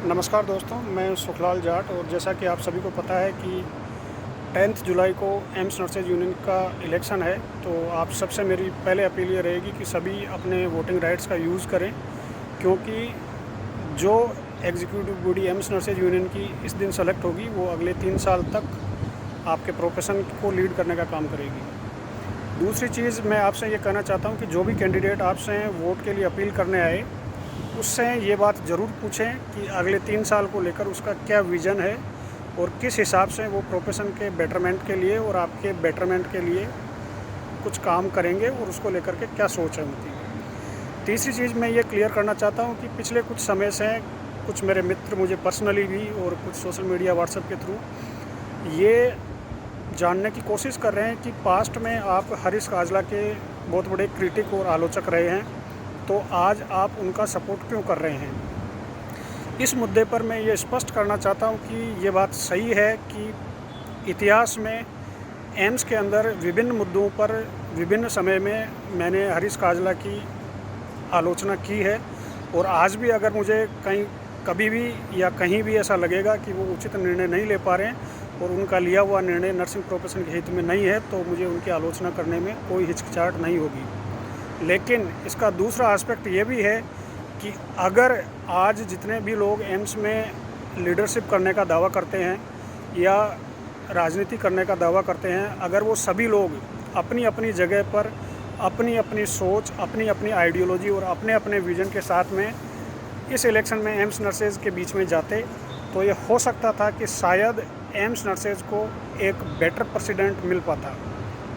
नमस्कार दोस्तों, मैं सुखलाल जाट। और जैसा कि आप सभी को पता है कि 10 जुलाई को एम्स नर्सेज यूनियन का इलेक्शन है। तो आप सबसे मेरी पहले अपील ये रहेगी कि सभी अपने वोटिंग राइट्स का यूज़ करें, क्योंकि जो executive body AIIMS nurses union की इस दिन सेलेक्ट होगी वो अगले 3 साल तक आपके प्रोफेशन को लीड करने का काम करेगी। दूसरी चीज़ मैं आपसे ये कहना चाहता हूँ कि जो भी कैंडिडेट आपसे वोट के लिए अपील करने आए, उससे ये बात ज़रूर पूछें कि अगले 3 साल को लेकर उसका क्या विज़न है और किस हिसाब से वो प्रोफेशन के बेटरमेंट के लिए और आपके बेटरमेंट के लिए कुछ काम करेंगे और उसको लेकर के क्या सोच है उनकी। तीसरी चीज़ मैं ये क्लियर करना चाहता हूँ कि पिछले कुछ समय से कुछ मेरे मित्र मुझे पर्सनली भी और कुछ सोशल मीडिया व्हाट्सएप के थ्रू ये जानने की कोशिश कर रहे हैं कि पास्ट में आप हरीश काजला के बहुत बड़े क्रिटिक और आलोचक रहे हैं, तो आज आप उनका सपोर्ट क्यों कर रहे हैं। इस मुद्दे पर मैं ये स्पष्ट करना चाहता हूँ कि ये बात सही है कि इतिहास में एम्स के अंदर विभिन्न मुद्दों पर विभिन्न समय में मैंने हरीश काजला की आलोचना की है। और आज भी अगर मुझे कभी भी या कहीं भी ऐसा लगेगा कि वो उचित निर्णय नहीं ले पा रहे हैं और उनका लिया हुआ निर्णय नर्सिंग प्रोफेशन के हित में नहीं है, तो मुझे उनकी आलोचना करने में कोई हिचकिचाहट नहीं होगी। लेकिन इसका दूसरा एस्पेक्ट ये भी है कि अगर आज जितने भी लोग एम्स में लीडरशिप करने का दावा करते हैं या राजनीति करने का दावा करते हैं, अगर वो सभी लोग अपनी अपनी जगह पर अपनी अपनी सोच, अपनी अपनी आइडियोलॉजी और अपने अपने विज़न के साथ में इस इलेक्शन में एम्स नर्सेज के बीच में जाते, तो ये हो सकता था कि शायद एम्स नर्सेज को एक बेटर प्रेसिडेंट मिल पाता।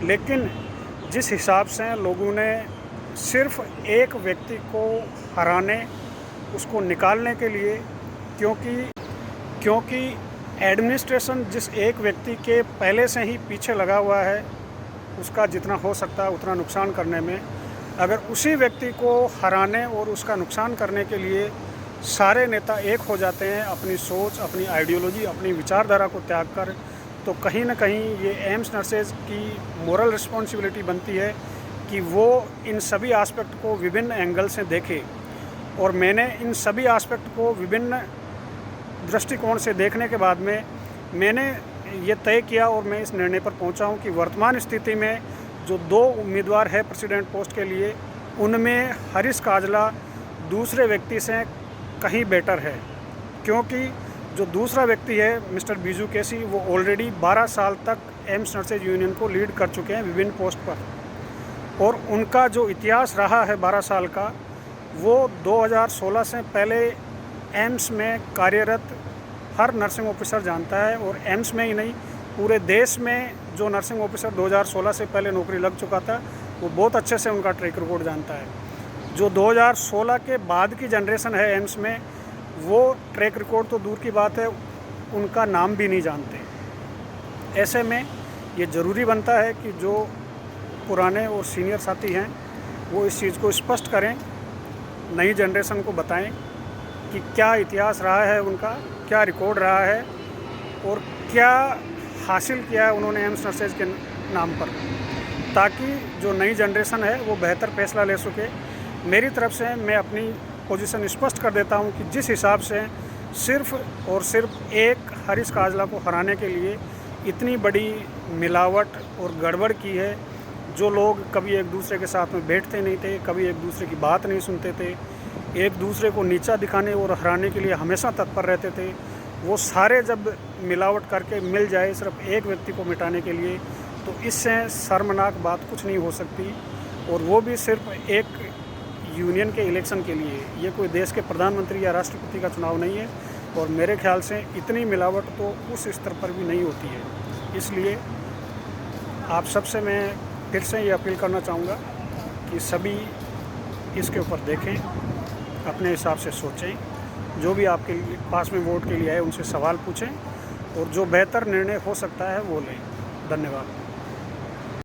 लेकिन जिस हिसाब से लोगों ने सिर्फ एक व्यक्ति को हराने, उसको निकालने के लिए, क्योंकि एडमिनिस्ट्रेशन जिस एक व्यक्ति के पहले से ही पीछे लगा हुआ है, उसका जितना हो सकता है उतना नुकसान करने में, अगर उसी व्यक्ति को हराने और उसका नुकसान करने के लिए सारे नेता एक हो जाते हैं अपनी सोच, अपनी आइडियोलॉजी, अपनी विचारधारा को त्याग कर, तो कहीं ना कहीं ये एम्स नर्सेज की मोरल रिस्पॉन्सिबिलिटी बनती है कि वो इन सभी एस्पेक्ट को विभिन्न एंगल से देखे। और मैंने इन सभी एस्पेक्ट को विभिन्न दृष्टिकोण से देखने के बाद में मैंने ये तय किया और मैं इस निर्णय पर पहुंचा हूं कि वर्तमान स्थिति में जो 2 उम्मीदवार है प्रेसिडेंट पोस्ट के लिए, उनमें हरीश काजला दूसरे व्यक्ति से कहीं बेटर है। क्योंकि जो दूसरा व्यक्ति है मिस्टर बीजू केसी, वो ऑलरेडी 12 साल तक एम्स नर्सेज यूनियन को लीड कर चुके हैं विभिन्न पोस्ट पर, और उनका जो इतिहास रहा है 12 साल का, वो 2016 से पहले एम्स में कार्यरत हर नर्सिंग ऑफिसर जानता है। और एम्स में ही नहीं, पूरे देश में जो नर्सिंग ऑफिसर 2016 से पहले नौकरी लग चुका था, वो बहुत अच्छे से उनका ट्रैक रिकॉर्ड जानता है। जो 2016 के बाद की जनरेशन है एम्स में, वो ट्रैक रिकॉर्ड तो दूर की बात है, उनका नाम भी नहीं जानते। ऐसे में ये ज़रूरी बनता है कि जो पुराने और सीनियर साथी हैं वो इस चीज़ को स्पष्ट करें, नई जनरेशन को बताएं कि क्या इतिहास रहा है उनका, क्या रिकॉर्ड रहा है और क्या हासिल किया है उन्होंने एम्स नर्सेज के नाम पर, ताकि जो नई जनरेशन है वो बेहतर फैसला ले सके। मेरी तरफ से मैं अपनी पोजीशन स्पष्ट कर देता हूं कि जिस हिसाब से सिर्फ और सिर्फ एक हरीश काजला को हराने के लिए इतनी बड़ी मिलावट और गड़बड़ की है, जो लोग कभी एक दूसरे के साथ में बैठते नहीं थे, कभी एक दूसरे की बात नहीं सुनते थे, एक दूसरे को नीचा दिखाने और हराने के लिए हमेशा तत्पर रहते थे, वो सारे जब मिलावट करके मिल जाए सिर्फ एक व्यक्ति को मिटाने के लिए, तो इससे शर्मनाक बात कुछ नहीं हो सकती। और वो भी सिर्फ एक यूनियन के इलेक्शन के लिए। ये कोई देश के प्रधानमंत्री या राष्ट्रपति का चुनाव नहीं है, और मेरे ख्याल से इतनी मिलावट तो उस स्तर पर भी नहीं होती है। इसलिए आप सबसे मैं फिर से ये अपील करना चाहूँगा कि सभी इसके ऊपर देखें, अपने हिसाब से सोचें, जो भी आपके पास में वोट के लिए आए उनसे सवाल पूछें और जो बेहतर निर्णय हो सकता है वो लें। धन्यवाद।